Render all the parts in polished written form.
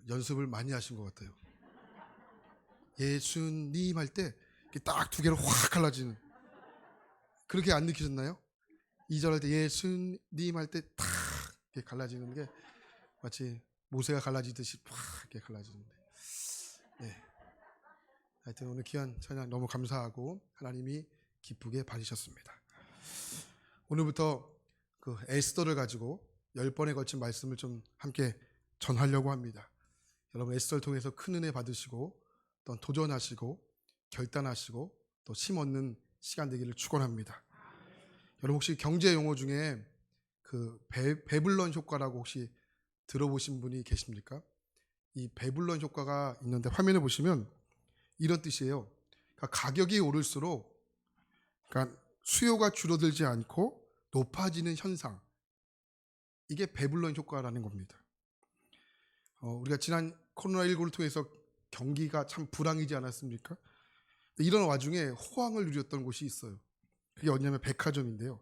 연습을 많이 하신 것 같아요. 예수님 할 때 딱 두 개를 확 갈라지는, 그렇게 안 느끼셨나요? 2절 할 때 예수님 할 때 탁 이렇게 갈라지는 게 마치 모세가 갈라지듯이 팍 이렇게 갈라지는데, 네. 하여튼 오늘 귀한 찬양 너무 감사하고 하나님이 기쁘게 받으셨습니다. 오늘부터 그 에스더를 가지고 10번에 걸친 말씀을 좀 함께 전하려고 합니다. 여러분 에스더를 통해서 큰 은혜 받으시고 또 도전하시고 결단하시고 또 힘 얻는 시간 되기를 축원합니다. 여러분 혹시 경제 용어 중에 그 배불런 효과라고 혹시 들어보신 분이 계십니까? 이 배불런 효과가 있는데 화면에 보시면 이런 뜻이에요. 그러니까 가격이 오를수록 그러니까 수요가 줄어들지 않고 높아지는 현상, 이게 배불런 효과라는 겁니다. 우리가 지난 코로나19를 통해서 경기가 참 불황이지 않았습니까? 이런 와중에 호황을 누렸던 곳이 있어요. 그게 어디냐면 백화점인데요.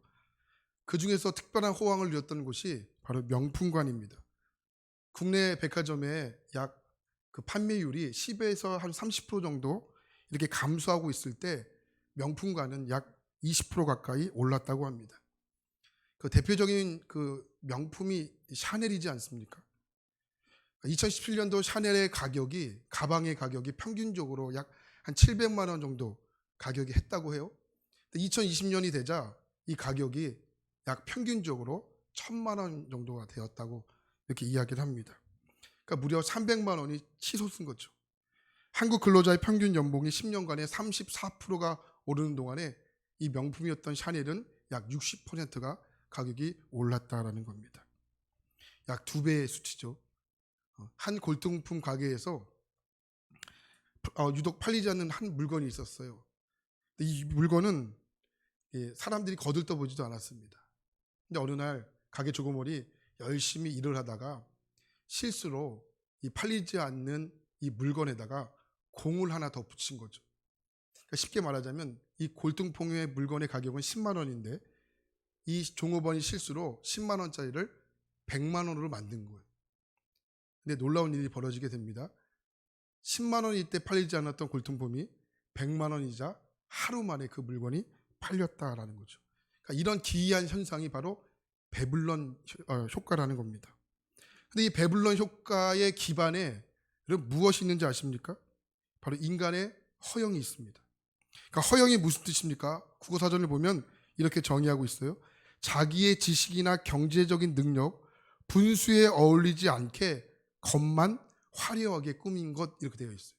그 중에서 특별한 호황을 누렸던 곳이 바로 명품관입니다. 국내 백화점의 약 그 판매율이 10에서 한 30% 정도 이렇게 감소하고 있을 때 명품관은 약 20% 가까이 올랐다고 합니다. 그 대표적인 그 명품이 샤넬이지 않습니까? 2017년도 샤넬의 가격이, 가방의 가격이 평균적으로 약 한 700만 원 정도 가격이 했다고 해요. 2020년이 되자 이 가격이 약 평균적으로 1000만 원 정도가 되었다고 이렇게 이야기를 합니다. 그러니까 무려 300만 원이 치솟은 거죠. 한국 근로자의 평균 연봉이 10년간에 34%가 오르는 동안에 이 명품이었던 샤넬은 약 60%가 가격이 올랐다라는 겁니다. 약 2배의 수치죠. 한 골동품 가게에서 유독 팔리지 않는 한 물건이 있었어요. 이 물건은 사람들이 거들떠보지도 않았습니다. 근데 어느 날 가게 조고몰이 열심히 일을 하다가 실수로 이 팔리지 않는 이 물건에다가 공을 하나 더 붙인 거죠. 그러니까 쉽게 말하자면 이 골동품의 물건의 가격은 10만 원인데 이 종업원이 실수로 10만 원짜리를 100만 원으로 만든 거예요. 근데 놀라운 일이 벌어지게 됩니다. 10만 원이 이때 팔리지 않았던 골동품이 100만 원이자 하루 만에 그 물건이 팔렸다라는 거죠. 그러니까 이런 기이한 현상이 바로 배불런 효과라는 겁니다. 근데 이 배불런 효과의 기반에 무엇이 있는지 아십니까? 바로 인간의 허영이 있습니다. 그러니까 허영이 무슨 뜻입니까? 국어사전을 보면 이렇게 정의하고 있어요. 자기의 지식이나 경제적인 능력, 분수에 어울리지 않게 겉만 화려하게 꾸민 것, 이렇게 되어 있어요.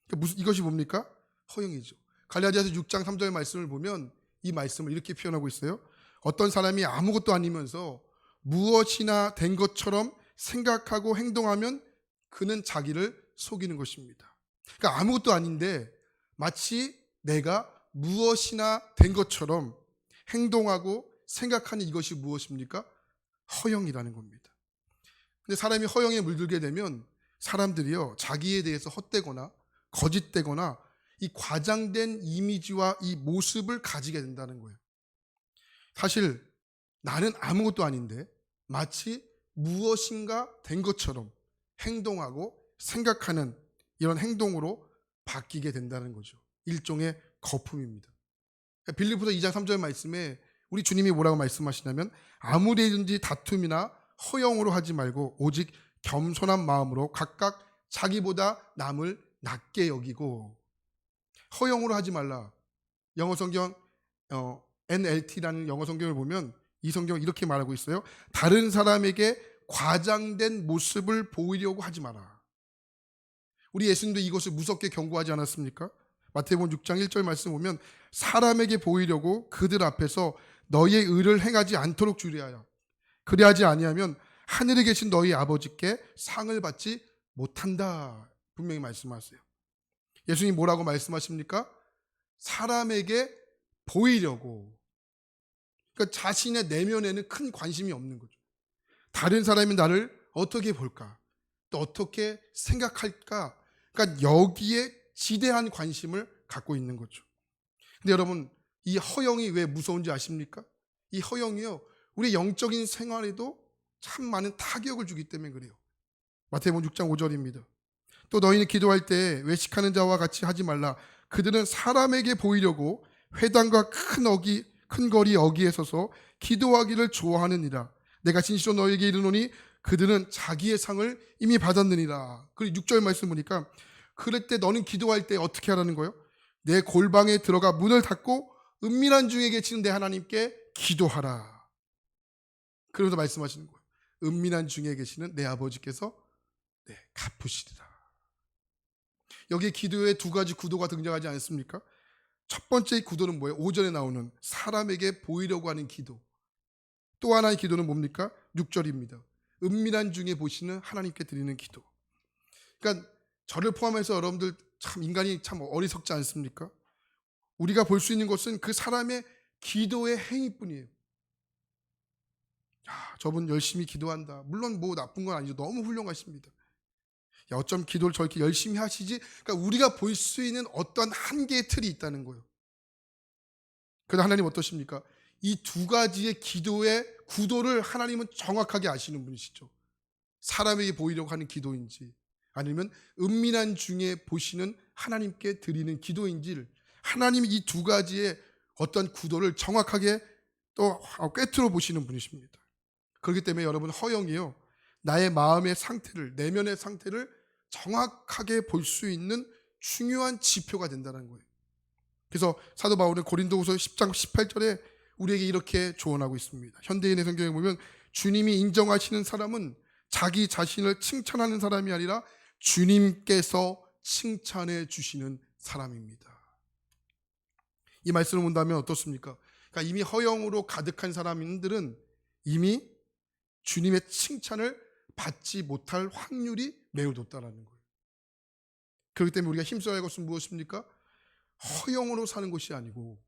그러니까 이것이 뭡니까? 허영이죠. 갈라디아서 6장 3절 말씀을 보면 이 말씀을 이렇게 표현하고 있어요. 어떤 사람이 아무것도 아니면서 무엇이나 된 것처럼 생각하고 행동하면 그는 자기를 속이는 것입니다. 그러니까 아무것도 아닌데 마치 내가 무엇이나 된 것처럼 행동하고 생각하는 이것이 무엇입니까? 허영이라는 겁니다. 근데 사람이 허영에 물들게 되면 사람들이요, 자기에 대해서 헛되거나 거짓되거나 이 과장된 이미지와 이 모습을 가지게 된다는 거예요. 사실 나는 아무것도 아닌데 마치 무엇인가 된 것처럼 행동하고 생각하는 이런 행동으로 바뀌게 된다는 거죠. 일종의 거품입니다. 빌립보서 2장 3절 말씀에 우리 주님이 뭐라고 말씀하시냐면 아무데든지 다툼이나 허영으로 하지 말고 오직 겸손한 마음으로 각각 자기보다 남을 낮게 여기고. 허영으로 하지 말라. 영어 성경 NLT라는 영어 성경을 보면 이 성경은 이렇게 말하고 있어요. 다른 사람에게 과장된 모습을 보이려고 하지 마라. 우리 예수님도 이것을 무섭게 경고하지 않았습니까? 마태복음 6장 1절 말씀 보면 사람에게 보이려고 그들 앞에서 너희의 의를 행하지 않도록 주의하여 그리하지 아니하면 하늘에 계신 너희 아버지께 상을 받지 못한다. 분명히 말씀하세요. 예수님 뭐라고 말씀하십니까? 사람에게 보이려고. 그러니까 자신의 내면에는 큰 관심이 없는 거죠. 다른 사람이 나를 어떻게 볼까? 또 어떻게 생각할까? 그러니까 여기에 지대한 관심을 갖고 있는 거죠. 근데 여러분, 이 허영이 왜 무서운지 아십니까? 이 허영이요, 우리 영적인 생활에도 참 많은 타격을 주기 때문에 그래요. 마태복음 6장 5절입니다. 또 너희는 기도할 때 외식하는 자와 같이 하지 말라. 그들은 사람에게 보이려고 회당과 큰 거리 어귀에 서서 기도하기를 좋아하느니라. 내가 진실로 너희에게 이르노니 그들은 자기의 상을 이미 받았느니라. 그리고 6절 말씀 보니까 그럴 때 너는 기도할 때 어떻게 하라는 거예요? 내 골방에 들어가 문을 닫고 은밀한 중에 계시는 내 하나님께 기도하라. 그러면서 말씀하시는 거예요. 은밀한 중에 계시는 내 아버지께서 갚으시리라. 여기에 기도에 두 가지 구도가 등장하지 않습니까? 첫 번째 구도는 뭐예요? 5절에 나오는 사람에게 보이려고 하는 기도. 또 하나의 기도는 뭡니까? 6절입니다. 은밀한 중에 보시는 하나님께 드리는 기도. 그러니까 저를 포함해서 여러분들 참 인간이 참 어리석지 않습니까? 우리가 볼 수 있는 것은 그 사람의 기도의 행위뿐이에요. 야, 저분 열심히 기도한다. 물론 뭐 나쁜 건 아니죠. 너무 훌륭하십니다. 야, 어쩜 기도를 저렇게 열심히 하시지? 그러니까 우리가 볼 수 있는 어떤 한계의 틀이 있다는 거예요. 그런데 하나님 어떠십니까? 이 두 가지의 기도의 구도를 하나님은 정확하게 아시는 분이시죠. 사람에게 보이려고 하는 기도인지 아니면 은밀한 중에 보시는 하나님께 드리는 기도인지를 하나님이 이 두 가지의 어떤 구도를 정확하게 또 꿰뚫어 보시는 분이십니다. 그렇기 때문에 여러분 허영이요. 나의 마음의 상태를, 내면의 상태를 정확하게 볼 수 있는 중요한 지표가 된다는 거예요. 그래서 사도 바울은 고린도후서 10장 18절에 우리에게 이렇게 조언하고 있습니다. 현대인의 성경에 보면 주님이 인정하시는 사람은 자기 자신을 칭찬하는 사람이 아니라 주님께서 칭찬해 주시는 사람입니다. 이 말씀을 본다면 어떻습니까? 그러니까 이미 허영으로 가득한 사람들은 이미 주님의 칭찬을 받지 못할 확률이 매우 높다는 거예요. 그렇기 때문에 우리가 힘써야 할 것은 무엇입니까? 허영으로 사는 것이 아니고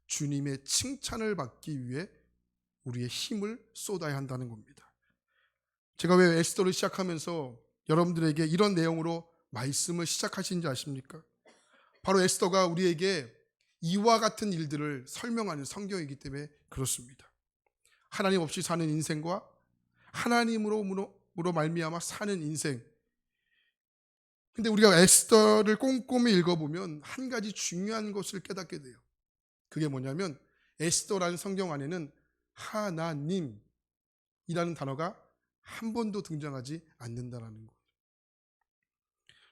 주님의 칭찬을 받기 위해 우리의 힘을 쏟아야 한다는 겁니다. 제가 왜 에스더를 시작하면서 여러분들에게 이런 내용으로 말씀을 시작하신지 아십니까? 바로 에스더가 우리에게 이와 같은 일들을 설명하는 성경이기 때문에 그렇습니다. 하나님 없이 사는 인생과 하나님으로 말미암아 사는 인생. 근데 우리가 에스더를 꼼꼼히 읽어보면 한 가지 중요한 것을 깨닫게 돼요. 그게 뭐냐면 에스더라는 성경 안에는 하나님이라는 단어가 한 번도 등장하지 않는다는 거예요.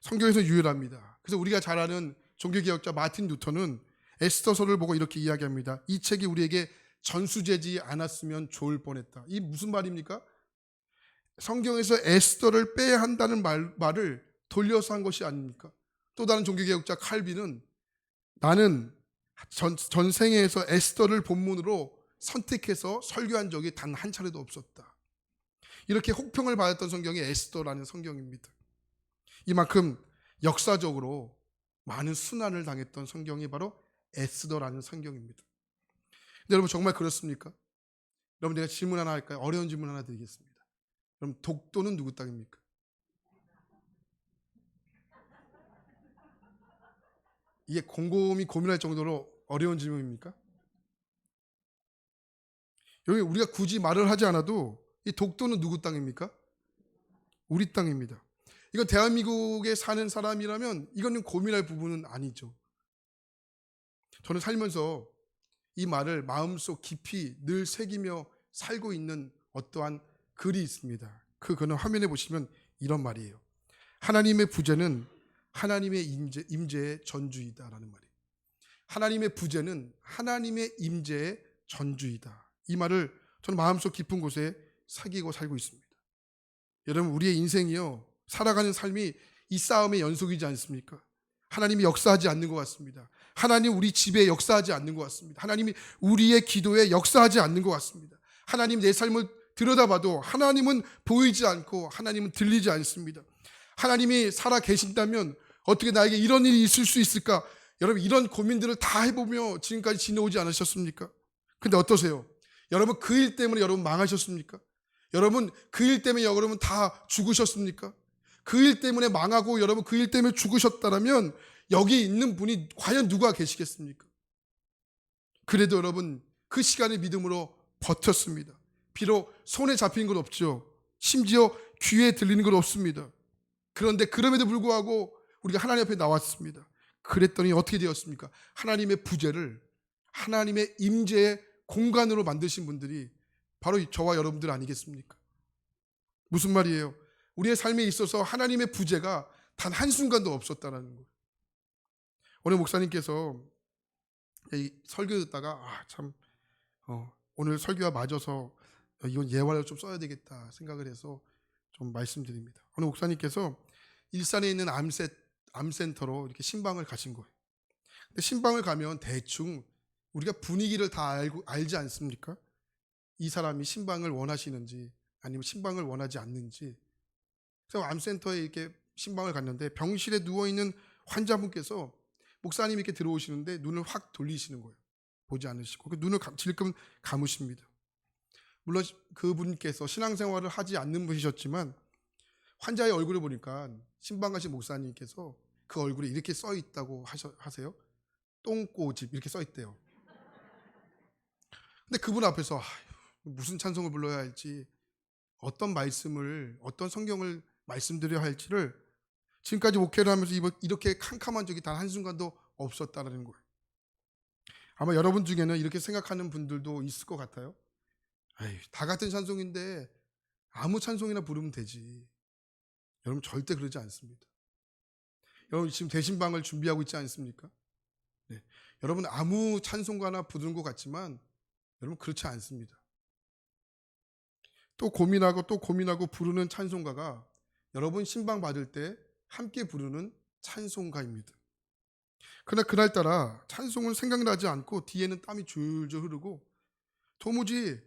성경에서 유일합니다. 그래서 우리가 잘 아는 종교개혁자 마틴 루터는 에스더서를 보고 이렇게 이야기합니다. 이 책이 우리에게 전수되지 않았으면 좋을 뻔했다. 이 무슨 말입니까? 성경에서 에스더를 빼야 한다는 말을 돌려서 한 것이 아닙니까? 또 다른 종교개혁자 칼빈은 나는 전생에서 에스더를 본문으로 선택해서 설교한 적이 단 한 차례도 없었다. 이렇게 혹평을 받았던 성경이 에스더라는 성경입니다. 이만큼 역사적으로 많은 순환을 당했던 성경이 바로 에스더라는 성경입니다. 근데 여러분 정말 그렇습니까? 여러분 제가 질문 하나 할까요? 어려운 질문 하나 드리겠습니다. 그럼 독도는 누구 땅입니까? 이게 곰곰이 고민할 정도로 어려운 질문입니까? 여기 우리가 굳이 말을 하지 않아도 이 독도는 누구 땅입니까? 우리 땅입니다. 이거 대한민국에 사는 사람이라면 이거는 고민할 부분은 아니죠. 저는 살면서 이 말을 마음속 깊이 늘 새기며 살고 있는 어떠한 글이 있습니다. 그거는 화면에 보시면 이런 말이에요. 하나님의 부재는 하나님의 임재의 전주이다라는 말이에요. 하나님의 부재는 하나님의 임재의 전주이다. 이 말을 저는 마음속 깊은 곳에 새기고 살고 있습니다. 여러분 우리의 인생이요 살아가는 삶이 이 싸움의 연속이지 않습니까? 하나님이 역사하지 않는 것 같습니다. 하나님 우리 집에 역사하지 않는 것 같습니다. 하나님이 우리의 기도에 역사하지 않는 것 같습니다. 하나님 내 삶을 들여다봐도 하나님은 보이지 않고 하나님은 들리지 않습니다. 하나님이 살아 계신다면 어떻게 나에게 이런 일이 있을 수 있을까? 여러분 이런 고민들을 다 해보며 지금까지 지내오지 않으셨습니까? 근데 어떠세요? 여러분 그 일 때문에 여러분 망하셨습니까? 여러분 그 일 때문에 여러분 다 죽으셨습니까? 그 일 때문에 망하고 여러분 그 일 때문에 죽으셨다면 여기 있는 분이 과연 누가 계시겠습니까? 그래도 여러분 그 시간의 믿음으로 버텼습니다. 비록 손에 잡힌 건 없죠. 심지어 귀에 들리는 건 없습니다. 그런데 그럼에도 불구하고 우리가 하나님 앞에 나왔습니다. 그랬더니 어떻게 되었습니까? 하나님의 부재를 하나님의 임재의 공간으로 만드신 분들이 바로 저와 여러분들 아니겠습니까? 무슨 말이에요? 우리의 삶에 있어서 하나님의 부재가 단 한순간도 없었다는 거예요. 오늘 목사님께서 설교 듣다가 오늘 설교와 맞아서 이건 예화를 좀 써야 되겠다 생각을 해서 좀 말씀드립니다. 오늘 목사님께서 일산에 있는 암센터로 이렇게 신방을 가신 거예요. 근데 신방을 가면 대충 우리가 분위기를 다 알지 않습니까? 이 사람이 신방을 원하시는지 아니면 신방을 원하지 않는지. 그래서 암센터에 이렇게 신방을 갔는데 병실에 누워있는 환자분께서 목사님이 이렇게 들어오시는데 눈을 확 돌리시는 거예요. 보지 않으시고 눈을 질끔 감으십니다. 물론 그분께서 신앙생활을 하지 않는 분이셨지만 환자의 얼굴을 보니까 신방 가신 목사님께서 그 얼굴에 이렇게 써 있다고 하세요. 똥꼬집 이렇게 써 있대요. 근데 그분 앞에서 무슨 찬송을 불러야 할지, 어떤 말씀을, 어떤 성경을 말씀드려야 할지를 지금까지 목회를 하면서 이렇게 캄캄한 적이 단 한순간도 없었다는 거예요. 아마 여러분 중에는 이렇게 생각하는 분들도 있을 것 같아요. 다 같은 찬송인데 아무 찬송이나 부르면 되지. 여러분 절대 그러지 않습니다. 여러분 지금 대신방을 준비하고 있지 않습니까? 네. 여러분 아무 찬송가나 부르는 것 같지만 여러분 그렇지 않습니다. 또 고민하고 부르는 찬송가가 여러분 신방 받을 때 함께 부르는 찬송가입니다. 그러나 그날따라 찬송은 생각나지 않고 뒤에는 땀이 줄줄 흐르고 도무지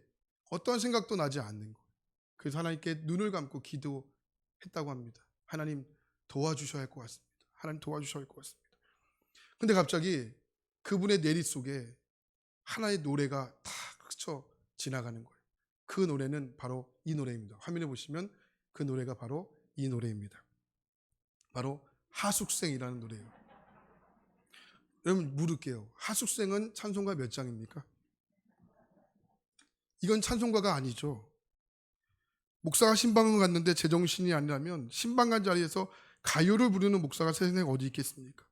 어떠한 생각도 나지 않는 거예요. 그래서 하나님께 눈을 감고 기도했다고 합니다. 하나님 도와주셔야 할 것 같습니다. 하나님 도와주셔야 할 것 같습니다. 근데 갑자기 그분의 내리 속에 하나의 노래가 탁 스쳐 지나가는 거예요. 그 노래는 바로 이 노래입니다. 화면에 보시면 그 노래가 바로 이 노래입니다. 바로 하숙생이라는 노래예요. 여러분 물을게요. 하숙생은 찬송가 몇 장입니까? 이건 찬송가가 아니죠. 목사가 신방을 갔는데 제정신이 아니라면 신방 간 자리에서 가요를 부르는 목사가 세상에 어디 있겠습니까?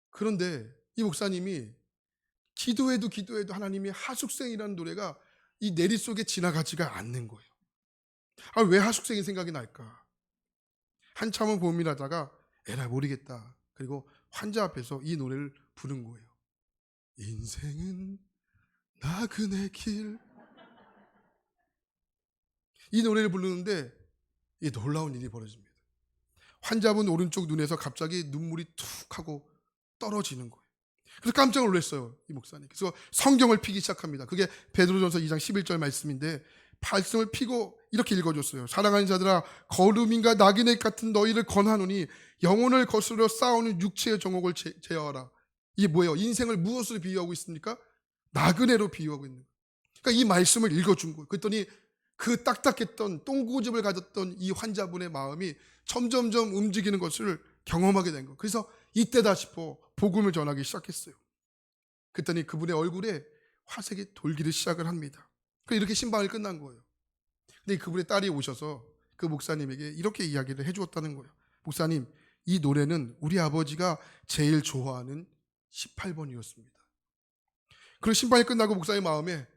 그런데 이 목사님이 기도해도 하나님이 하숙생이라는 노래가 이 내리 속에 지나가지가 않는 거예요. 왜 하숙생이 생각이 날까? 한참은 고민하다가 에라 모르겠다. 그리고 환자 앞에서 이 노래를 부른 거예요. 인생은 나그네 길. 이 노래를 부르는데 이게 놀라운 일이 벌어집니다. 환자분 오른쪽 눈에서 갑자기 눈물이 툭 하고 떨어지는 거예요. 그래서 깜짝 놀랐어요, 이 목사님. 그래서 성경을 피기 시작합니다. 그게 베드로전서 2장 11절 말씀인데 말씀을 피고 이렇게 읽어줬어요. 사랑하는 자들아, 거름인가 나그네 같은 너희를 권하노니 영혼을 거스르려 싸우는 육체의 정욕을 제어하라. 이게 뭐예요? 인생을 무엇으로 비유하고 있습니까? 나그네로 비유하고 있는 거예요. 그러니까 이 말씀을 읽어준 거예요. 그랬더니 그 딱딱했던 똥고집을 가졌던 이 환자분의 마음이 점점점 움직이는 것을 경험하게 된 거예요. 그래서 이때다 싶어 복음을 전하기 시작했어요. 그랬더니 그분의 얼굴에 화색이 돌기를 시작을 합니다. 이렇게 신방을 끝난 거예요. 근데 그분의 딸이 오셔서 그 목사님에게 이렇게 이야기를 해주었다는 거예요. 목사님, 이 노래는 우리 아버지가 제일 좋아하는 18번이었습니다. 그리고 신방이 끝나고 목사님 마음에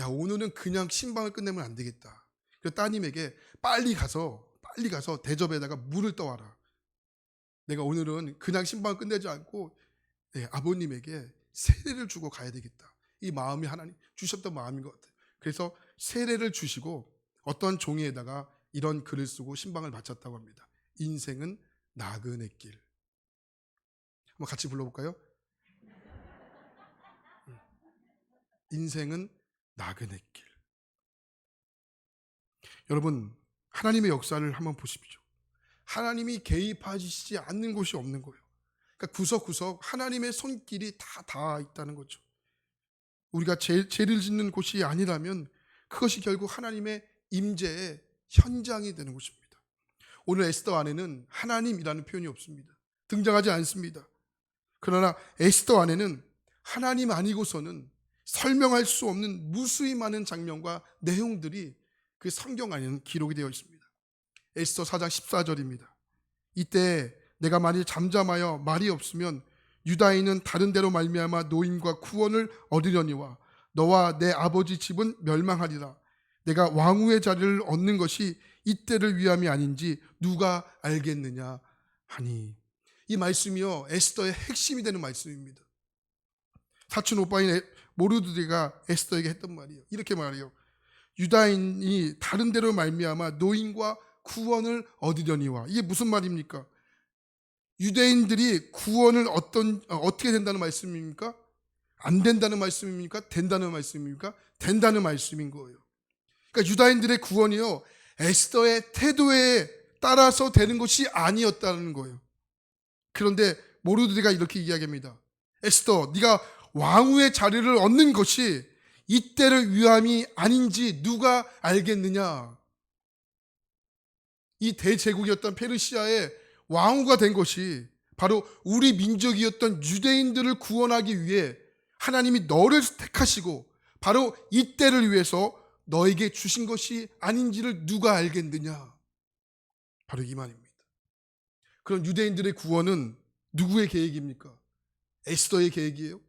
오늘은 그냥 신방을 끝내면 안 되겠다. 그래서 따님에게 빨리 가서 대접에다가 물을 떠와라. 내가 오늘은 그냥 신방을 끝내지 않고 아버님에게 세례를 주고 가야 되겠다. 이 마음이 하나님 주셨던 마음인 것 같아요. 그래서 세례를 주시고 어떤 종이에다가 이런 글을 쓰고 신방을 마쳤다고 합니다. 인생은 나그네 길. 한번 같이 불러볼까요? 인생은 나그네 길. 여러분, 하나님의 역사를 한번 보십시오. 하나님이 개입하시지 않는 곳이 없는 거예요. 그러니까 구석구석 하나님의 손길이 다 닿아 있다는 거죠. 우리가 죄를 짓는 곳이 아니라면 그것이 결국 하나님의 임재의 현장이 되는 곳입니다. 오늘 에스더 안에는 하나님이라는 표현이 없습니다. 등장하지 않습니다. 그러나 에스더 안에는 하나님 아니고서는 설명할 수 없는 무수히 많은 장면과 내용들이 그 성경 안에는 기록이 되어 있습니다. 에스더 4장 14절입니다. 이때 내가 만일 잠잠하여 말이 없으면 유다인은 다른 데로 말미암아 노임과 구원을 얻으려니와 너와 내 아버지 집은 멸망하리라. 내가 왕후의 자리를 얻는 것이 이때를 위함이 아닌지 누가 알겠느냐 하니. 이 말씀이요, 에스더의 핵심이 되는 말씀입니다. 사촌 오빠인 모르드게가 에스더에게 했던 말이에요. 이렇게 말해요. 유다인이 다른 데로 말미암아 노임과 구원을 얻으려니와. 이게 무슨 말입니까? 유대인들이 구원을 어떻게 된다는 말씀입니까? 안 된다는 말씀입니까? 된다는 말씀입니까? 된다는 말씀인 거예요. 그러니까 유다인들의 구원이요, 에스더의 태도에 따라서 되는 것이 아니었다는 거예요. 그런데 모르드게가 이렇게 이야기합니다. 에스더, 네가 왕후의 자리를 얻는 것이 이때를 위함이 아닌지 누가 알겠느냐. 이 대제국이었던 페르시아의 왕후가 된 것이 바로 우리 민족이었던 유대인들을 구원하기 위해 하나님이 너를 택하시고 바로 이때를 위해서 너에게 주신 것이 아닌지를 누가 알겠느냐. 바로 이 말입니다. 그럼 유대인들의 구원은 누구의 계획입니까? 에스더의 계획이에요?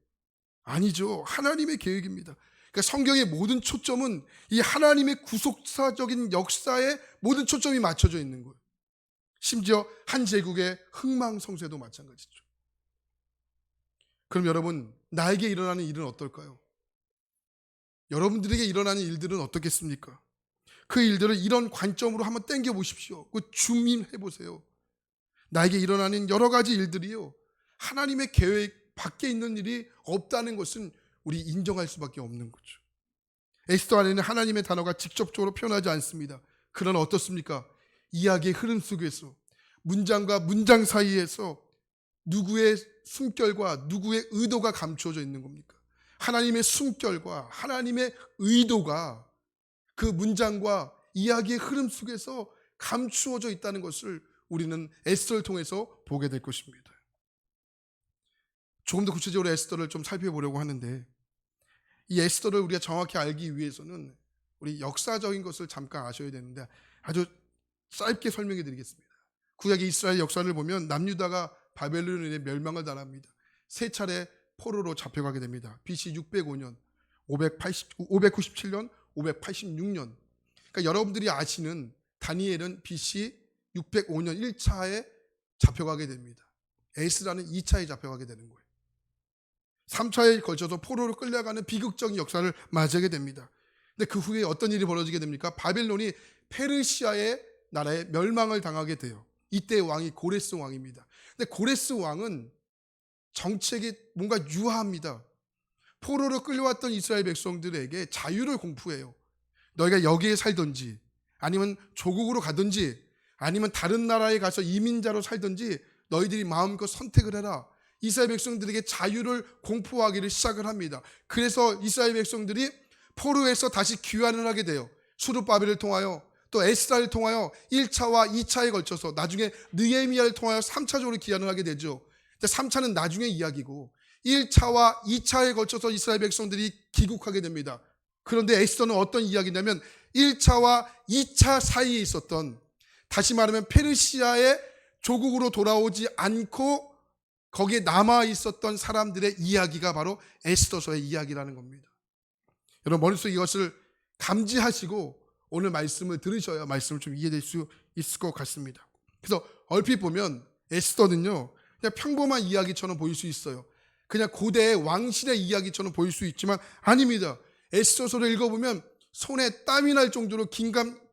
아니죠. 하나님의 계획입니다. 그러니까 성경의 모든 초점은 이 하나님의 구속사적인 역사에 모든 초점이 맞춰져 있는 거예요. 심지어 한 제국의 흥망성쇠도 마찬가지죠. 그럼 여러분, 나에게 일어나는 일은 어떨까요? 여러분들에게 일어나는 일들은 어떻겠습니까? 그 일들을 이런 관점으로 한번 땡겨 보십시오. 그 줌인 해보세요. 나에게 일어나는 여러 가지 일들이요, 하나님의 계획 밖에 있는 일이 없다는 것은 우리 인정할 수밖에 없는 거죠. 에스더 안에는 하나님의 단어가 직접적으로 표현하지 않습니다. 그러나 어떻습니까? 이야기의 흐름 속에서 문장과 문장 사이에서 누구의 숨결과 누구의 의도가 감추어져 있는 겁니까? 하나님의 숨결과 하나님의 의도가 그 문장과 이야기의 흐름 속에서 감추어져 있다는 것을 우리는 에스더를 통해서 보게 될 것입니다. 조금 더 구체적으로 에스더를 좀 살펴보려고 하는데, 이 에스더를 우리가 정확히 알기 위해서는 우리 역사적인 것을 잠깐 아셔야 되는데 아주 짧게 설명해 드리겠습니다. 구약의 이스라엘 역사를 보면 남유다가 바벨론에 멸망을 당합니다. 세 차례 포로로 잡혀가게 됩니다. BC 605년, 597년, 586년. 그러니까 여러분들이 아시는 다니엘은 BC 605년 1차에 잡혀가게 됩니다. 에스라는 2차에 잡혀가게 되는 거예요. 3차에 걸쳐서 포로로 끌려가는 비극적인 역사를 맞이하게 됩니다. 근데 그 후에 어떤 일이 벌어지게 됩니까? 바벨론이 페르시아의 나라에 멸망을 당하게 돼요. 이때 왕이 고레스 왕입니다. 근데 고레스 왕은 정책이 뭔가 유하합니다. 포로로 끌려왔던 이스라엘 백성들에게 자유를 공포해요. 너희가 여기에 살든지 아니면 조국으로 가든지 아니면 다른 나라에 가서 이민자로 살든지 너희들이 마음껏 선택을 해라. 이스라엘 백성들에게 자유를 공포하기를 시작을 합니다. 그래서 이스라엘 백성들이 포로에서 다시 귀환을 하게 돼요. 수르바벨을 통하여 또 에스라를 통하여 1차와 2차에 걸쳐서 나중에 느헤미야를 통하여 3차적으로 귀환을 하게 되죠. 3차는 나중의 이야기고 1차와 2차에 걸쳐서 이스라엘 백성들이 귀국하게 됩니다. 그런데 에스더는 어떤 이야기냐면 1차와 2차 사이에 있었던, 다시 말하면 페르시아의 조국으로 돌아오지 않고 거기에 남아 있었던 사람들의 이야기가 바로 에스더서의 이야기라는 겁니다. 여러분 머릿속에 이것을 감지하시고 오늘 말씀을 들으셔야 말씀을 좀 이해될 수 있을 것 같습니다. 그래서 얼핏 보면 에스더는요, 그냥 평범한 이야기처럼 보일 수 있어요. 그냥 고대의 왕실의 이야기처럼 보일 수 있지만 아닙니다. 에스더서를 읽어보면 손에 땀이 날 정도로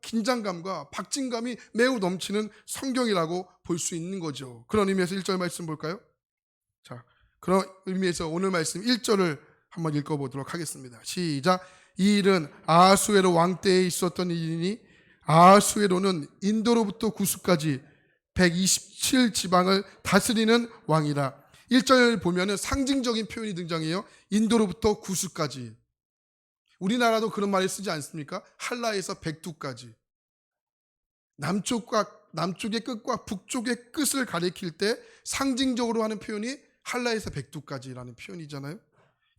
긴장감과 박진감이 매우 넘치는 성경이라고 볼 수 있는 거죠. 그런 의미에서 1절 말씀 볼까요? 자, 그런 의미에서 오늘 말씀 1절을 한번 읽어보도록 하겠습니다. 시작. 이 일은 아하수에로 왕 때에 있었던 일이니 아하수에로는 인도로부터 구스까지 127지방을 다스리는 왕이라. 1절 보면은 상징적인 표현이 등장해요. 인도로부터 구스까지. 우리나라도 그런 말을 쓰지 않습니까? 한라에서 백두까지. 남쪽의 끝과 북쪽의 끝을 가리킬 때 상징적으로 하는 표현이 한라에서 백두까지라는 표현이잖아요.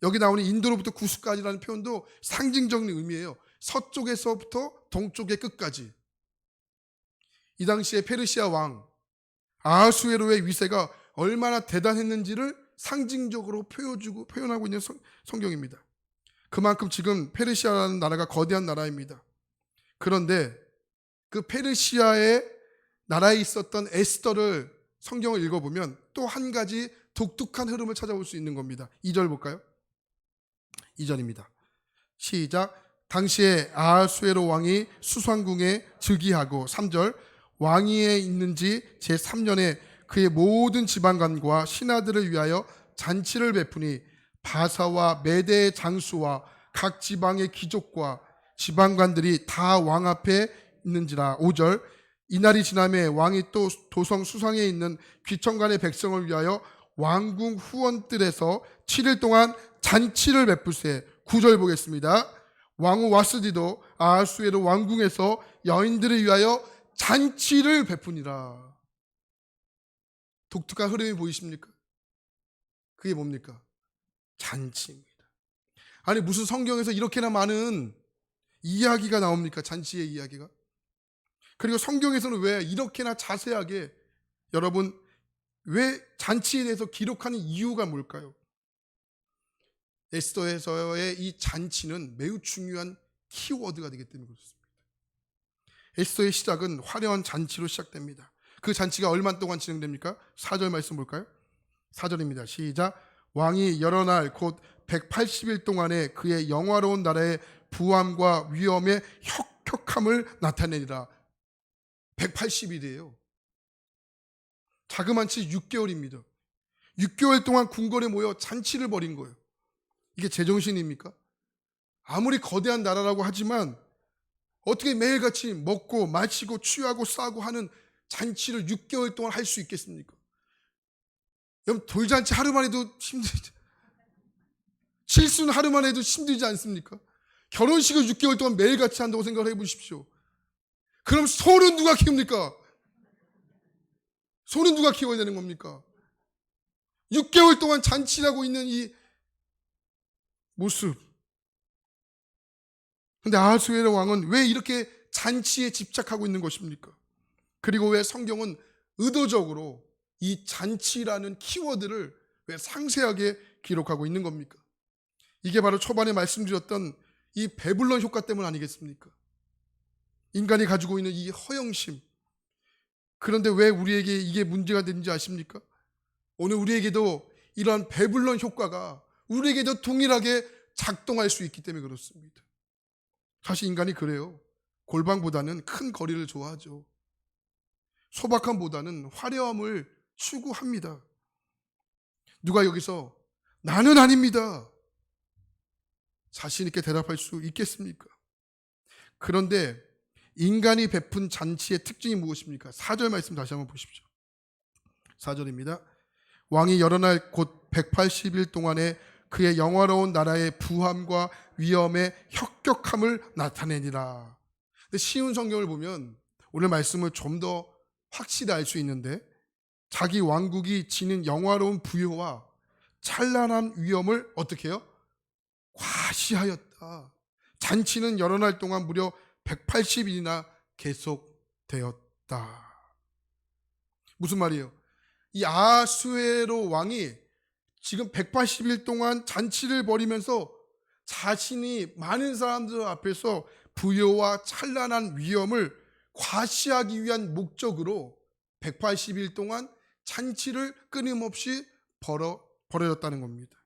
여기 나오는 인도로부터 구스까지라는 표현도 상징적인 의미예요. 서쪽에서부터 동쪽의 끝까지. 이 당시에 페르시아 왕 아하수에로의 위세가 얼마나 대단했는지를 상징적으로 표현하고 있는 성경입니다. 그만큼 지금 페르시아라는 나라가 거대한 나라입니다. 그런데 그 페르시아의 나라에 있었던 에스더를 성경을 읽어보면 또 한 가지 독특한 흐름을 찾아볼 수 있는 겁니다. 2절 볼까요? 2절입니다. 시작. 당시에 아하수에로 왕이 수상궁에 즉위하고 3절 왕위에 있는지 제3년에 그의 모든 지방관과 신하들을 위하여 잔치를 베푸니 바사와 메대의 장수와 각 지방의 귀족과 지방관들이 다 왕 앞에 있는지라. 5절 이날이 지나매 왕이 또 도성 수상에 있는 귀천간의 백성을 위하여 왕궁 후원뜰에서 7일 동안 잔치를 베푸세. 9절 보겠습니다. 왕후 와스디도 아하수에로 왕궁에서 여인들을 위하여 잔치를 베푸니라. 독특한 흐름이 보이십니까? 그게 뭡니까? 잔치입니다. 아니 무슨 성경에서 이렇게나 많은 이야기가 나옵니까? 잔치의 이야기가. 그리고 성경에서는 왜 이렇게나 자세하게 여러분 왜 잔치에 대해서 기록하는 이유가 뭘까요? 에스더에서의 이 잔치는 매우 중요한 키워드가 되기 때문에 그렇습니다. 에스더의 시작은 화려한 잔치로 시작됩니다. 그 잔치가 얼마 동안 진행됩니까? 4절 말씀 볼까요? 4절입니다. 시작. 왕이 여러 날 곧 180일 동안에 그의 영화로운 나라의 부함과 위엄의 혁혁함을 나타내리라. 180일이에요. 자그만치 6개월입니다. 6개월 동안 궁궐에 모여 잔치를 벌인 거예요. 이게 제정신입니까? 아무리 거대한 나라라고 하지만 어떻게 매일같이 먹고 마시고 취하고 싸고 하는 잔치를 6개월 동안 할 수 있겠습니까? 여러분 돌잔치 하루만 해도 힘들죠. 실수는 하루만 해도 힘들지 않습니까? 결혼식을 6개월 동안 매일같이 한다고 생각을 해보십시오. 그럼 소는 누가 키웁니까? 소는 누가 키워야 되는 겁니까? 6개월 동안 잔치라고 있는 이 모습. 근데 아하수에로 왕은 왜 이렇게 잔치에 집착하고 있는 것입니까? 그리고 왜 성경은 의도적으로 이 잔치라는 키워드를 왜 상세하게 기록하고 있는 겁니까? 이게 바로 초반에 말씀드렸던 이 베블론 효과 때문 아니겠습니까? 인간이 가지고 있는 이 허영심. 그런데 왜 우리에게 이게 문제가 되는지 아십니까? 오늘 우리에게도 이러한 베블론 효과가 우리에게도 동일하게 작동할 수 있기 때문에 그렇습니다. 사실 인간이 그래요. 골방보다는 큰 거리를 좋아하죠. 소박함보다는 화려함을 추구합니다. 누가 여기서 나는 아닙니다 자신 있게 대답할 수 있겠습니까? 그런데 인간이 베푼 잔치의 특징이 무엇입니까? 4절 말씀 다시 한번 보십시오. 4절입니다. 왕이 여러 날 곧 180일 동안에 그의 영화로운 나라의 부함과 위엄의 혁혁함을 나타내니라. 근데 쉬운 성경을 보면 오늘 말씀을 좀 더 확실히 알 수 있는데 자기 왕국이 지닌 영화로운 부여와 찬란한 위엄을 어떻게 해요? 과시하였다. 잔치는 여러 날 동안 무려 180일이나 계속되었다. 무슨 말이에요? 이 아하수에로 왕이 지금 180일 동안 잔치를 벌이면서 자신이 많은 사람들 앞에서 부여와 찬란한 위엄을 과시하기 위한 목적으로 180일 동안 잔치를 끊임없이 벌어졌다는 겁니다.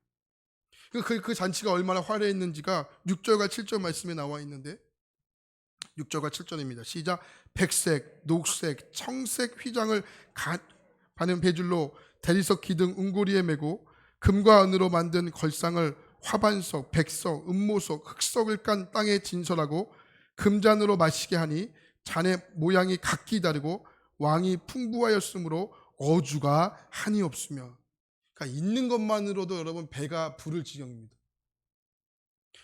그 잔치가 얼마나 화려했는지가 6절과 7절 말씀에 나와 있는데 6절과 7절입니다. 시작. 백색, 녹색, 청색 휘장을 가는 배줄로 대리석 기둥 은고리에 메고 금과 은으로 만든 걸상을 화반석, 백석, 음모석, 흑석을 깐 땅에 진설하고 금잔으로 마시게 하니 잔의 모양이 각기 다르고 왕이 풍부하였으므로 어주가 한이 없으며. 그러니까 있는 것만으로도 여러분 배가 부를 지경입니다.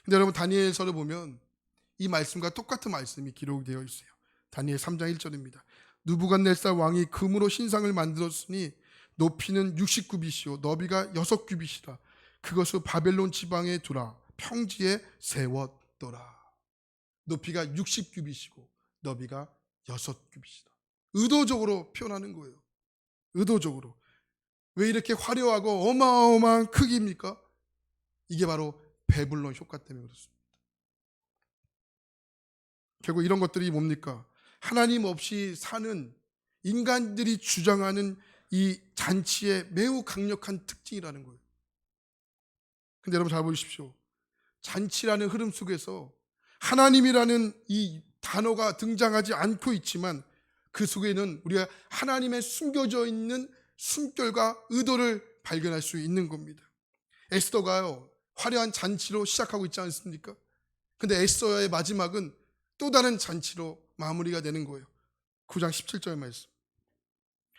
근데 여러분 다니엘서를 보면 이 말씀과 똑같은 말씀이 기록되어 있어요. 다니엘 3장 1절입니다. 느부갓네살 왕이 금으로 신상을 만들었으니 높이는 60규빗이요 너비가 6규빗이라. 그것을 바벨론 지방에 두라. 평지에 세웠더라. 높이가 60규빗이고 너비가 6규빗이다. 의도적으로 표현하는 거예요. 의도적으로. 왜 이렇게 화려하고 어마어마한 크기입니까? 이게 바로 배불론 효과 때문에 그렇습니다. 결국 이런 것들이 뭡니까? 하나님 없이 사는 인간들이 주장하는 이 잔치의 매우 강력한 특징이라는 거예요. 근데 여러분 잘 보십시오. 잔치라는 흐름 속에서 하나님이라는 이 단어가 등장하지 않고 있지만 그 속에는 우리가 하나님의 숨겨져 있는 숨결과 의도를 발견할 수 있는 겁니다. 에스더가요, 화려한 잔치로 시작하고 있지 않습니까? 근데 에스더의 마지막은 또 다른 잔치로 마무리가 되는 거예요. 9장 17절 말씀.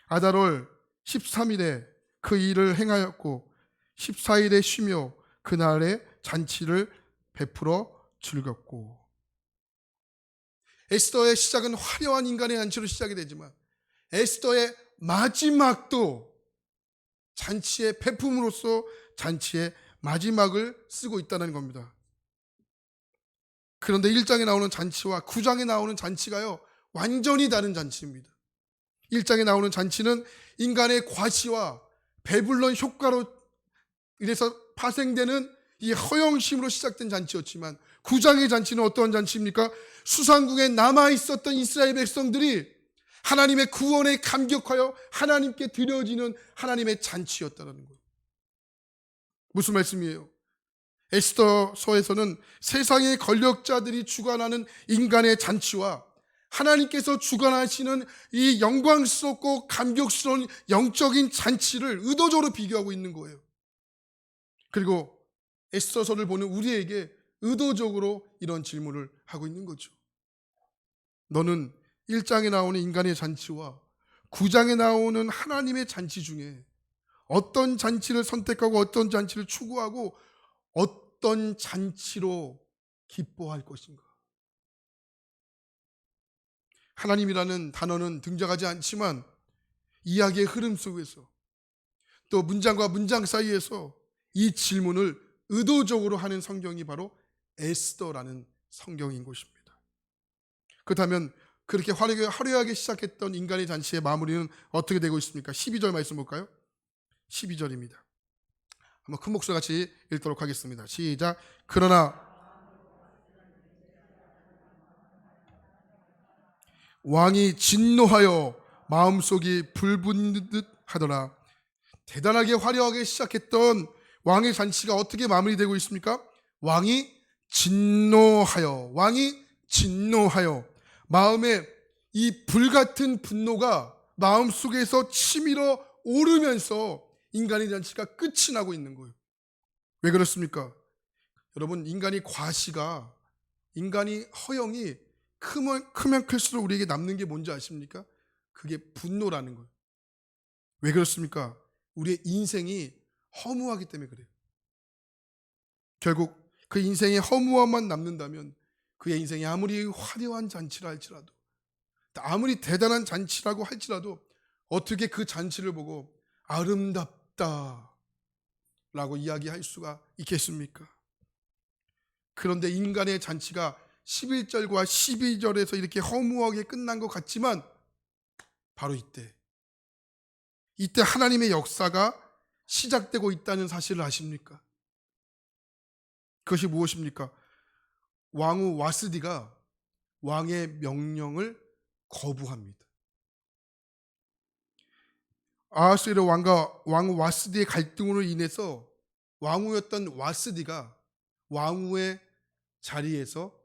아달월 13일에 그 일을 행하였고 14일에 쉬며 그날에 잔치를 베풀어 즐겼고. 에스더의 시작은 화려한 인간의 잔치로 시작이 되지만 에스더의 마지막도 잔치의 베품으로서 잔치의 마지막을 쓰고 있다는 겁니다. 그런데 1장에 나오는 잔치와 9장에 나오는 잔치가요, 완전히 다른 잔치입니다. 1장에 나오는 잔치는 인간의 과시와 배불런 효과로 이래서 파생되는 이 허영심으로 시작된 잔치였지만 9장의 잔치는 어떠한 잔치입니까? 수상궁에 남아있었던 이스라엘 백성들이 하나님의 구원에 감격하여 하나님께 드려지는 하나님의 잔치였다는 거예요. 무슨 말씀이에요? 에스더서에서는 세상의 권력자들이 주관하는 인간의 잔치와 하나님께서 주관하시는 이 영광스럽고 감격스러운 영적인 잔치를 의도적으로 비교하고 있는 거예요. 그리고 에스더서를 보는 우리에게 의도적으로 이런 질문을 하고 있는 거죠. 너는 1장에 나오는 인간의 잔치와 9장에 나오는 하나님의 잔치 중에 어떤 잔치를 선택하고 어떤 잔치를 추구하고 어떤 잔치로 기뻐할 것인가? 하나님이라는 단어는 등장하지 않지만 이야기의 흐름 속에서 또 문장과 문장 사이에서 이 질문을 의도적으로 하는 성경이 바로 에스더라는 성경인 것입니다. 그렇다면 그렇게 화려하게 시작했던 인간의 잔치의 마무리는 어떻게 되고 있습니까? 12절 말씀 볼까요? 12절입니다. 한번 큰 목소리 같이 읽도록 하겠습니다. 시작. 그러나 왕이 진노하여 마음속이 불붙는 듯 하더라. 대단하게 화려하게 시작했던 왕의 잔치가 어떻게 마무리되고 있습니까? 왕이 진노하여 마음에 이 불같은 분노가 마음속에서 치밀어 오르면서 인간의 잔치가 끝이 나고 있는 거예요. 왜 그렇습니까? 여러분, 인간이 과시가, 인간이 허영이 크면 클수록 우리에게 남는 게 뭔지 아십니까? 그게 분노라는 거예요. 왜 그렇습니까? 우리의 인생이 허무하기 때문에 그래요. 결국 그 인생의 허무함만 남는다면 그의 인생이 아무리 화려한 잔치라 할지라도, 아무리 대단한 잔치라고 할지라도 어떻게 그 잔치를 보고 아름답다 라고 이야기할 수가 있겠습니까? 그런데 인간의 잔치가 11절과 12절에서 이렇게 허무하게 끝난 것 같지만 바로 이때 하나님의 역사가 시작되고 있다는 사실을 아십니까? 그것이 무엇입니까? 왕후 와스디가 왕의 명령을 거부합니다. 아하수에르 왕과 왕후 와스디의 갈등으로 인해서 왕후였던 와스디가 왕후의 자리에서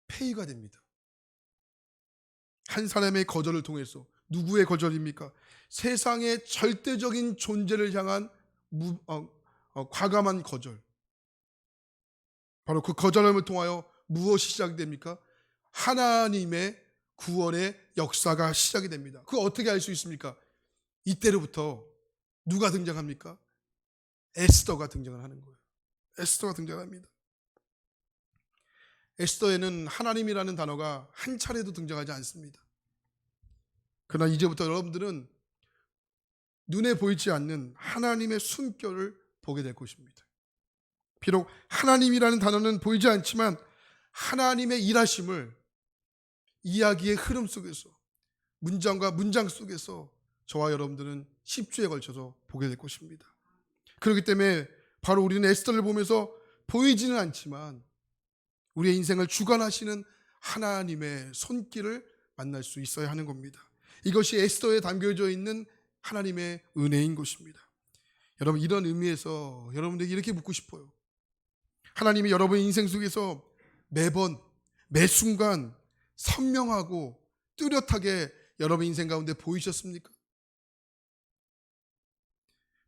폐위가 됩니다. 한 사람의 거절을 통해서. 누구의 거절입니까? 세상의 절대적인 존재를 향한 과감한 거절. 바로 그 거절함을 통하여 무엇이 시작이 됩니까? 하나님의 구원의 역사가 시작이 됩니다. 그거 어떻게 알 수 있습니까? 이때로부터 누가 등장합니까? 에스더가 등장을 하는 거예요. 에스더가 등장합니다. 에스더에는 하나님이라는 단어가 한 차례도 등장하지 않습니다. 그러나 이제부터 여러분들은 눈에 보이지 않는 하나님의 숨결을 보게 될 것입니다. 비록 하나님이라는 단어는 보이지 않지만 하나님의 일하심을 이야기의 흐름 속에서, 문장과 문장 속에서 저와 여러분들은 10주에 걸쳐서 보게 될 것입니다. 그렇기 때문에 바로 우리는 에스더를 보면서 보이지는 않지만 우리의 인생을 주관하시는 하나님의 손길을 만날 수 있어야 하는 겁니다. 이것이 에스더에 담겨져 있는 하나님의 은혜인 것입니다. 여러분, 이런 의미에서 여러분들에게 이렇게 묻고 싶어요. 하나님이 여러분의 인생 속에서 매번 매 순간 선명하고 뚜렷하게 여러분 인생 가운데 보이셨습니까?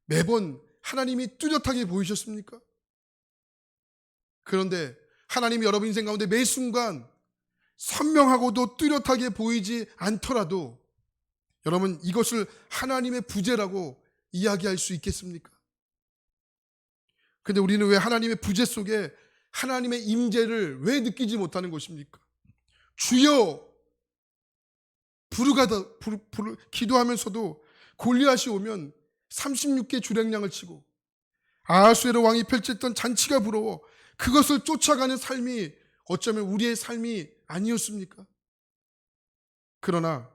매번 하나님이 뚜렷하게 보이셨습니까? 그런데 하나님이 여러분 인생 가운데 매 순간 선명하고도 뚜렷하게 보이지 않더라도 여러분, 이것을 하나님의 부재라고 이야기할 수 있겠습니까? 근데 우리는 왜 하나님의 부재 속에 하나님의 임재를 왜 느끼지 못하는 것입니까? 주여 기도하면서도 골리앗이 오면 36개 주랭량을 치고 아하수에로 왕이 펼쳤던 잔치가 부러워 그것을 쫓아가는 삶이 어쩌면 우리의 삶이 아니었습니까? 그러나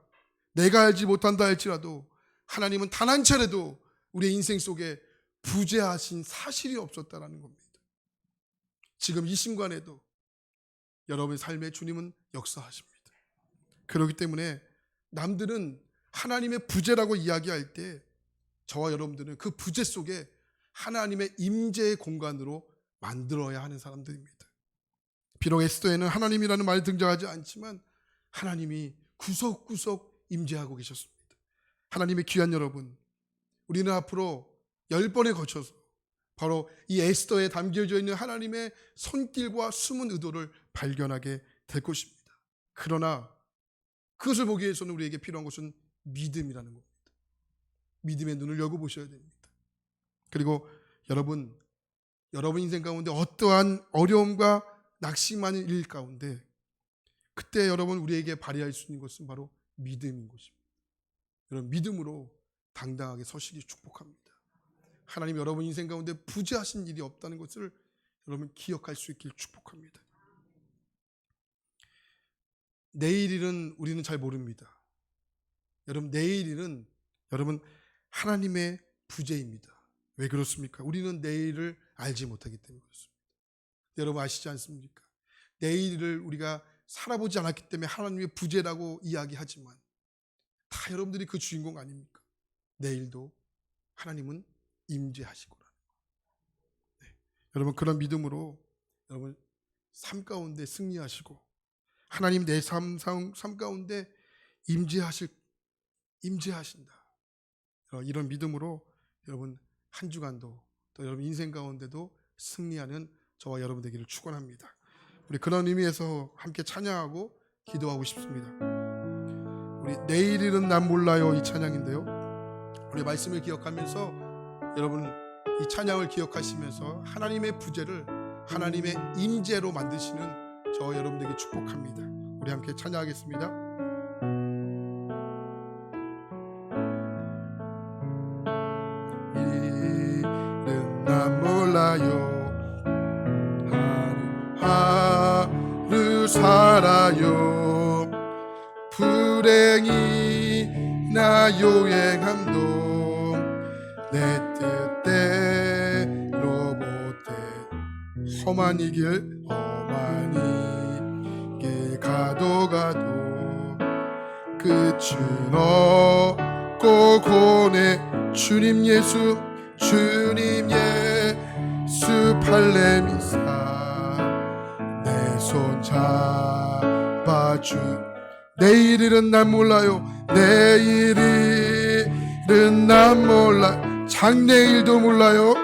내가 알지 못한다 할지라도 하나님은 단 한 차례도 우리의 인생 속에 부재하신 사실이 없었다라는 겁니다. 지금 이 순간에도 여러분의 삶에 주님은 역사하십니다. 그렇기 때문에 남들은 하나님의 부재라고 이야기할 때 저와 여러분들은 그 부재 속에 하나님의 임재의 공간으로 만들어야 하는 사람들입니다. 비록 에스더에는 하나님이라는 말이 등장하지 않지만 하나님이 구석구석 임재하고 계셨습니다. 하나님의 귀한 여러분, 우리는 앞으로 10번에 거쳐서 바로 이 에스더에 담겨져 있는 하나님의 손길과 숨은 의도를 발견하게 될 것입니다. 그러나 그것을 보기 위해서는 우리에게 필요한 것은 믿음이라는 겁니다. 믿음의 눈을 열어보셔야 됩니다. 그리고 여러분 인생 가운데 어떠한 어려움과 낙심하는 일 가운데 그때 여러분 우리에게 발휘할 수 있는 것은 바로 믿음인 것입니다. 여러분, 믿음으로 당당하게 서시기 축복합니다. 하나님 여러분 인생 가운데 부재하신 일이 없다는 것을 여러분 기억할 수 있길 축복합니다. 내일 일은 우리는 잘 모릅니다. 여러분, 내일 일은 여러분 하나님의 부재입니다. 왜 그렇습니까? 우리는 내일을 알지 못하기 때문에 그렇습니다. 여러분 아시지 않습니까? 내일을 우리가 살아보지 않았기 때문에 하나님의 부재라고 이야기하지만 다 여러분들이 그 주인공 아닙니까? 내일도 하나님은 임재하시고라는 거. 네. 여러분, 그런 믿음으로 여러분 삶 가운데 승리하시고 하나님 내 삶 가운데 임재하신다. 이런 믿음으로 여러분 한 주간도 또 여러분 인생 가운데도 승리하는 저와 여러분 되기를 축원합니다. 우리 그런 의미에서 함께 찬양하고 기도하고 싶습니다. 우리 내일일은 난 몰라요 이 찬양인데요. 우리 말씀을 기억하면서 여러분 이 찬양을 기억하시면서 하나님의 부재를 하나님의 임재로 만드시는 저와 여러분들에게 축복합니다. 우리 함께 찬양하겠습니다. 난 몰라요 하루 살아요 불행이 나 요행함도 내 뜻대로 못해 험한 이 길 가도 끝은 없고 고뇌 주님 예수 팔레미사 내 손 잡아주 내일일은 난 몰라요 내일일은 난 몰라 장래일도 몰라요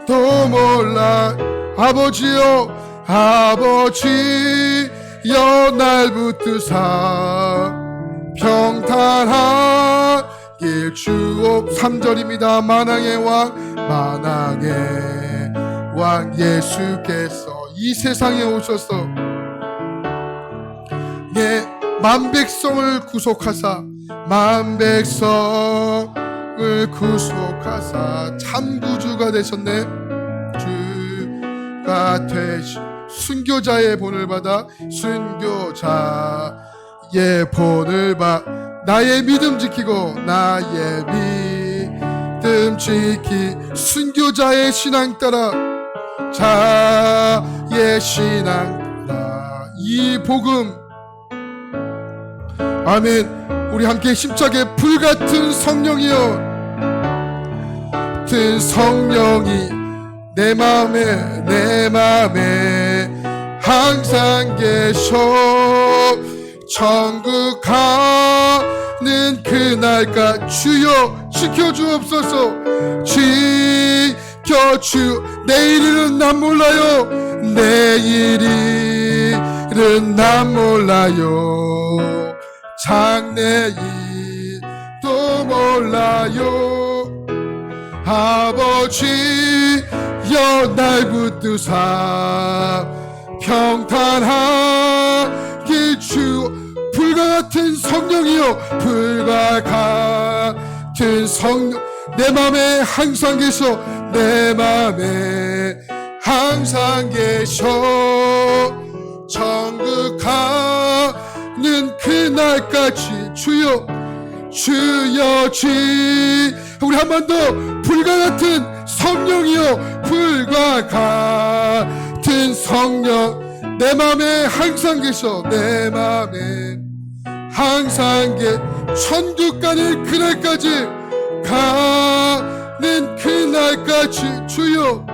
또 몰라 아버지여 날 붙드사 평탄하길 주옵 3절입니다. 만왕의 왕 예수께서 이 세상에 오셔서 만 백성을 구속하사 참 구주가 되셨네. 주가 되시 순교자의 본을 받아 나의 믿음 지키고 나의 믿음 지키 순교자의 신앙 따라 자의 신앙 따라 이 복음 아멘. 우리 함께 힘차게 불같은 성령이여 같은 성령이 내 맘에 항상 계셔 천국 가는 그날까 주여 지켜주옵소서 지켜주 내일은 난 몰라요 내일은 난 몰라요 장래일도 몰라요 아버지여 날 붙드사 평탄하게 주 불과 같은 성령이여 불과 같은 성령 내 맘에 항상 계셔 내 맘에 항상 계셔 천국 가는 그날까지 주여 우리 한 번 더 불과 같은 성령이여 불과 같은 성령 내 맘에 항상 계셔 내 맘에 항상 천국 가는 그날까지 가는 그날까지 주여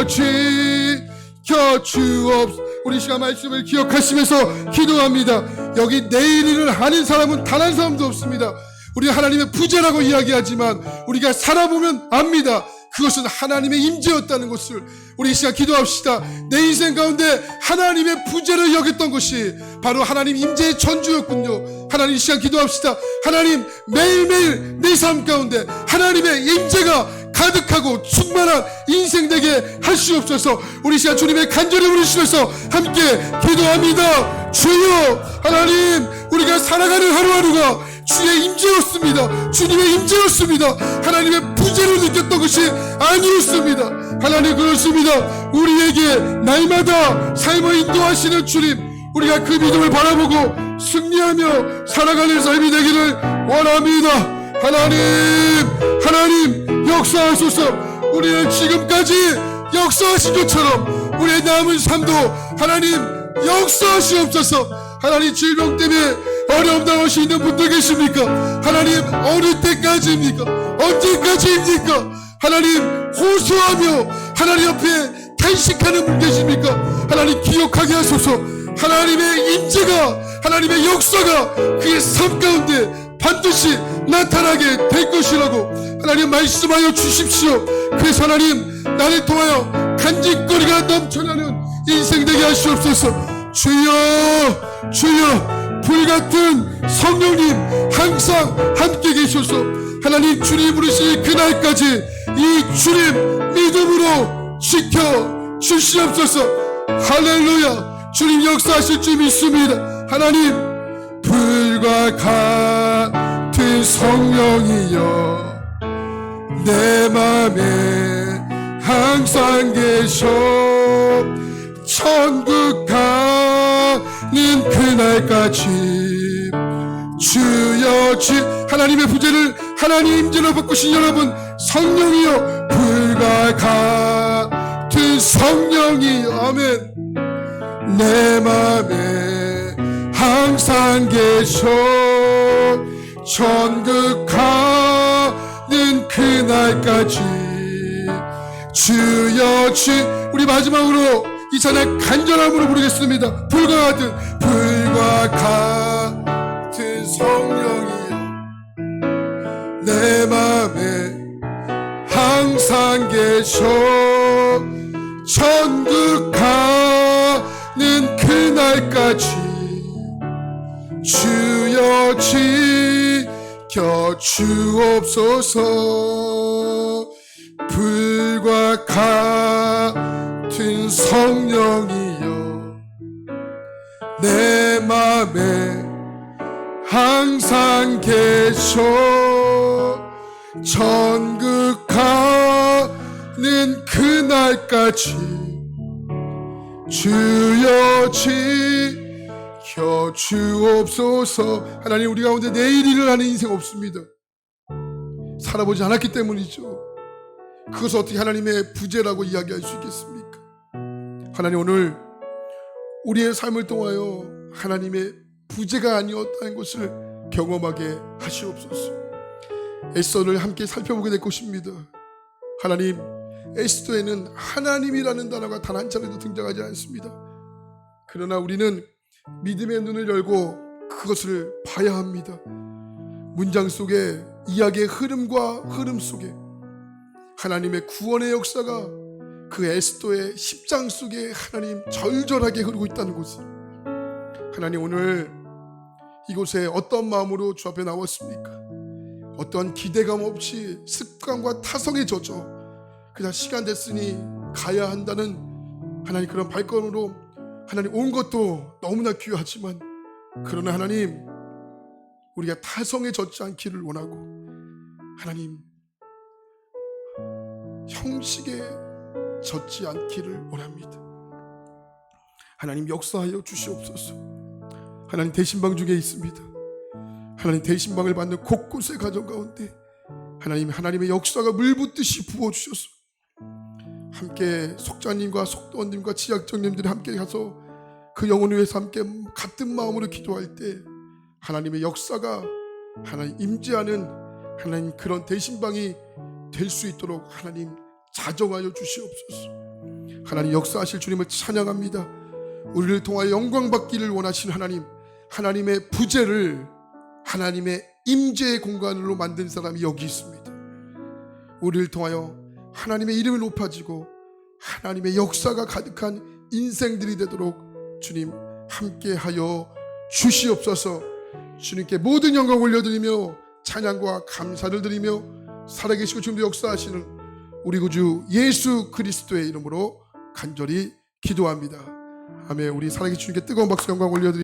지켜 주옵소서. 우리 시간 말씀을 기억하시면서 기도합니다. 여기 내일 일을 하는 사람은 단 한 사람도 없습니다. 우리가 하나님의 부재라고 이야기하지만 우리가 살아보면 압니다. 그것은 하나님의 임재였다는 것을 우리 이 시간 기도합시다. 내 인생 가운데 하나님의 부재를 여겼던 것이 바로 하나님 임재의 전주였군요. 하나님 이 시간 기도합시다. 하나님 매일매일 내 삶 가운데 하나님의 임재가 가득하고 충만한 인생 되게 하시옵소서. 우리 시간 주님의 간절히 부르시면서 함께 기도합니다. 주여 하나님 우리가 살아가는 하루하루가 주의 임재였습니다. 주님의 임재였습니다. 하나님의 부재를 느꼈던 것이 아니었습니다. 하나님 그렇습니다. 우리에게 날마다 삶을 인도하시는 주님 우리가 그 믿음을 바라보고 승리하며 살아가는 삶이 되기를 원합니다. 하나님 역사하소서. 우리는 지금까지 역사하신 것처럼 우리의 남은 삶도 하나님 역사하시옵소서. 하나님 질병 때문에 어려움 당하시 있는 분들 계십니까? 하나님 어느 때까지입니까? 언제까지입니까? 하나님 호소하며 하나님 옆에 탄식하는 분 계십니까? 하나님 기억하게 하소서. 하나님의 임재가 하나님의 역사가 그의 삶 가운데 반드시 나타나게 될 것이라고 하나님 말씀하여 주십시오. 그래서 하나님 나를 통하여 간직거리가 넘쳐나는 인생 되게 하시옵소서. 주여 불같은 성령님 항상 함께 계셔서 하나님 주님 부르실 그날까지 이 주님 믿음으로 지켜 주시옵소서. 할렐루야. 주님 역사하실 줄 믿습니다. 하나님 불과 같은 성령이여 내 맘에 항상 계셔 천국 가는 그날까지 주여 하나님의 부재를 하나님 임재로 바꾸신 여러분 성령이여 불과 같은 성령이여 아멘 내 맘에 항상 계셔 천국 가는 그날까지 주여 우리 마지막으로 이 찬양 간절함으로 부르겠습니다. 불과 같은 성령이여 내 맘에 항상 계셔 천국 가는 그날까지 주여 지켜 주옵소서. 불과 같은 성령이여 내 맘에 항상 계셔 천국 가는 그날까지 주여 지켜 지켜 주옵소서. 하나님, 우리 가운데 내일 일을 하는 인생 없습니다. 살아보지 않았기 때문이죠. 그것을 어떻게 하나님의 부재라고 이야기할 수 있겠습니까? 하나님, 오늘 우리의 삶을 통하여 하나님의 부재가 아니었다는 것을 경험하게 하시옵소서. 에스더를 함께 살펴보게 될 것입니다. 하나님, 에스더에는 하나님이라는 단어가 단 한 차례도 등장하지 않습니다. 그러나 우리는 믿음의 눈을 열고 그것을 봐야 합니다. 문장 속에, 이야기의 흐름 속에 하나님의 구원의 역사가 그 에스더의 10장 속에 하나님 절절하게 흐르고 있다는 것을, 하나님, 오늘 이곳에 어떤 마음으로 주 앞에 나왔습니까? 어떤 기대감 없이 습관과 타성에 젖어 그냥 시간 됐으니 가야 한다는 하나님 그런 발걸음으로 하나님 온 것도 너무나 귀하지만, 그러나 하나님, 우리가 타성에 젖지 않기를 원하고 하나님 형식에 젖지 않기를 원합니다. 하나님, 역사하여 주시옵소서. 하나님, 대신방 중에 있습니다. 하나님, 대신방을 받는 곳곳의 가정 가운데 하나님, 하나님의 역사가 물붓듯이 부어주셔서 함께 속자님과 속도원님과 지학정님들이 함께 가서 그 영혼을 위해서 함께 같은 마음으로 기도할 때 하나님의 역사가 하나님 임재하는 하나님 그런 대신방이 될 수 있도록 하나님 자정하여 주시옵소서. 하나님, 역사하실 주님을 찬양합니다. 우리를 통하여 영광 받기를 원하신 하나님, 하나님의 부재를 하나님의 임재의 공간으로 만든 사람이 여기 있습니다. 우리를 통하여 하나님의 이름이 높아지고 하나님의 역사가 가득한 인생들이 되도록 주님 함께하여 주시옵소서. 주님께 모든 영광 올려드리며 찬양과 감사를 드리며 살아계시고 지금도 역사하시는 우리 구주 예수 그리스도의 이름으로 간절히 기도합니다. 아멘. 우리 살아계신 주님께 뜨거운 박수 영광 올려드립니다.